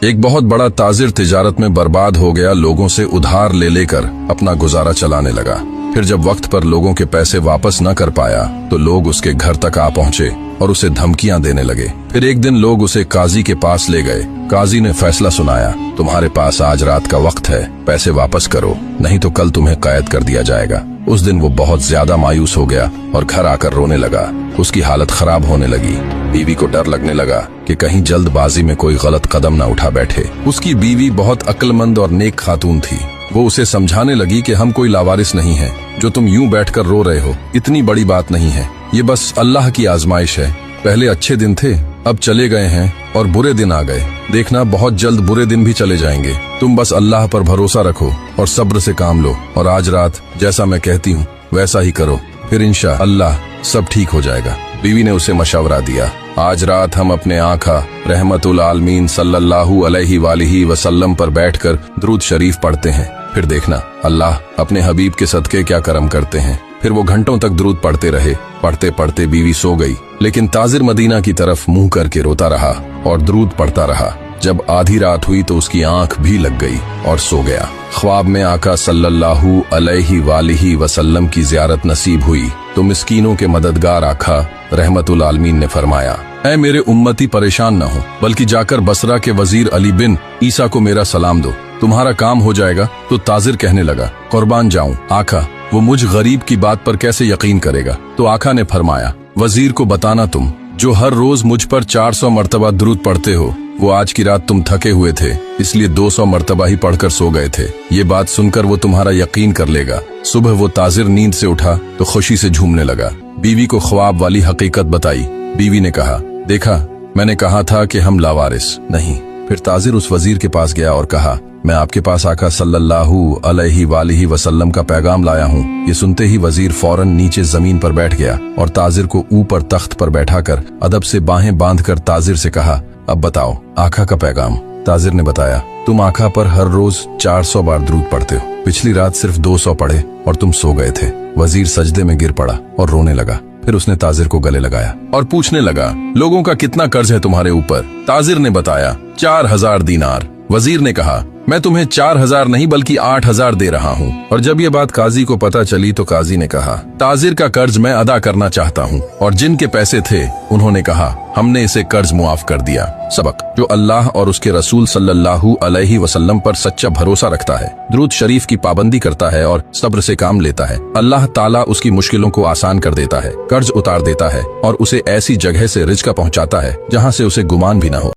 एक बहुत बड़ा ताजिर तिजारत में बर्बाद हो गया, लोगों से उधार ले लेकर अपना गुजारा चलाने लगा। फिर जब वक्त पर लोगों के पैसे वापस न कर पाया तो लोग उसके घर तक आ पहुंचे और उसे धमकियां देने लगे। फिर एक दिन लोग उसे काजी के पास ले गए। काजी ने फैसला सुनाया, तुम्हारे पास आज रात का वक्त है, पैसे वापस करो, नहीं तो कल तुम्हें कैद कर दिया जाएगा। उस दिन वो बहुत ज्यादा मायूस हो गया और घर आकर रोने लगा। उसकी हालत खराब होने लगी। बीवी को डर लगने लगा कि कहीं जल्दबाजी में कोई गलत कदम न उठा बैठे। उसकी बीवी बहुत अक्लमंद और नेक खातून थी। वो उसे समझाने लगी कि हम कोई लावारिस नहीं है, जो तुम यूं बैठकर रो रहे हो इतनी बड़ी बात नहीं है, ये बस अल्लाह की आजमाइश है। पहले अच्छे दिन थे, अब चले गए हैं और बुरे दिन आ गए। देखना बहुत जल्द बुरे दिन भी चले जाएंगे। तुम बस अल्लाह पर भरोसा रखो और सब्र से काम लो, और आज रात जैसा मैं कहती हूँ वैसा ही करो, फिर इंशाअल्लाह सब ठीक हो जाएगा। बीवी ने उसे मशवरा दिया, आज रात हम अपने आका रहमतुल आलमीन सल्लल्लाहु अलैहि वसल्लम पर बैठकर दुरूद शरीफ पढ़ते हैं, फिर देखना अल्लाह अपने हबीब के सदके क्या करम करते हैं। फिर वो घंटों तक दुरूद पढ़ते रहे। पढ़ते पढ़ते बीवी सो गई, लेकिन ताजिर मदीना की तरफ मुंह करके रोता रहा और दुरूद पढ़ता रहा। जब आधी रात हुई तो उसकी आंख भी लग गई और सो गया। ख्वाब में आका सल्लल्लाहु अलैहि वसल्लम की ज़ियारत नसीब हुई तो मिस्कीनों के मददगार आका रहमतुल आलमीन ने फरमाया, ऐ मेरे उम्मती परेशान न हो, बल्कि जाकर बसरा के वजीर अली बिन ईसा को मेरा सलाम दो, तुम्हारा काम हो जाएगा। तो ताजिर कहने लगा, कुर्बान जाऊं आका, वो मुझ गरीब की बात पर कैसे यकीन करेगा। तो आका ने फरमाया, वजीर को बताना तुम जो हर रोज मुझ पर 400 मर्तबा दुरूद पढ़ते हो, वो आज की रात तुम थके हुए थे इसलिए 200 मर्तबा ही पढ़कर सो गए थे। ये बात सुनकर वो तुम्हारा यकीन कर लेगा। सुबह वो ताजिर नींद से उठा तो खुशी से झूमने लगा। बीवी को ख्वाब वाली हकीकत बताई। बीवी ने कहा, देखा मैंने कहा था कि हम लावारिस नहीं। फिर ताजिर उस वजीर के पास गया और कहा, मैं आपके पास आका सल्लल्लाहु अलैहि वसल्लम का पैगाम लाया हूँ। ये सुनते ही वजीर फौरन नीचे जमीन पर बैठ गया और ताजिर को ऊपर तख्त पर बैठाकर अदब से बाहें बांधकर ताजिर से कहा, अब बताओ आका का पैगाम। ताजिर ने बताया, तुम आका पर हर रोज 400 बार दुरूद पढ़ते हो, पिछली रात सिर्फ 200 पढ़े और तुम सो गए थे। वजीर सजदे में गिर पड़ा और रोने लगा। फिर उसने ताजिर को गले लगाया और पूछने लगा, लोगों का कितना कर्ज है तुम्हारे ऊपर। ताजिर ने बताया, 4000 दीनार। वजीर ने कहा, मैं तुम्हें 4000 नहीं बल्कि 8000 दे रहा हूँ। और जब ये बात काजी को पता चली तो काजी ने कहा, ताजिर का कर्ज मैं अदा करना चाहता हूँ। और जिनके पैसे थे उन्होंने कहा, हमने इसे कर्ज मुआफ कर दिया। सबक, जो अल्लाह और उसके रसूल सल्लल्लाहु अलैहि वसल्लम पर सच्चा भरोसा रखता है, दुरूद शरीफ की पाबंदी करता है और सब्र से काम लेता है, अल्लाह ताला उसकी मुश्किलों को आसान कर देता है, कर्ज उतार देता है और उसे ऐसी जगह से रिज़्क़ पहुँचाता है जहाँ से उसे गुमान भी न हो।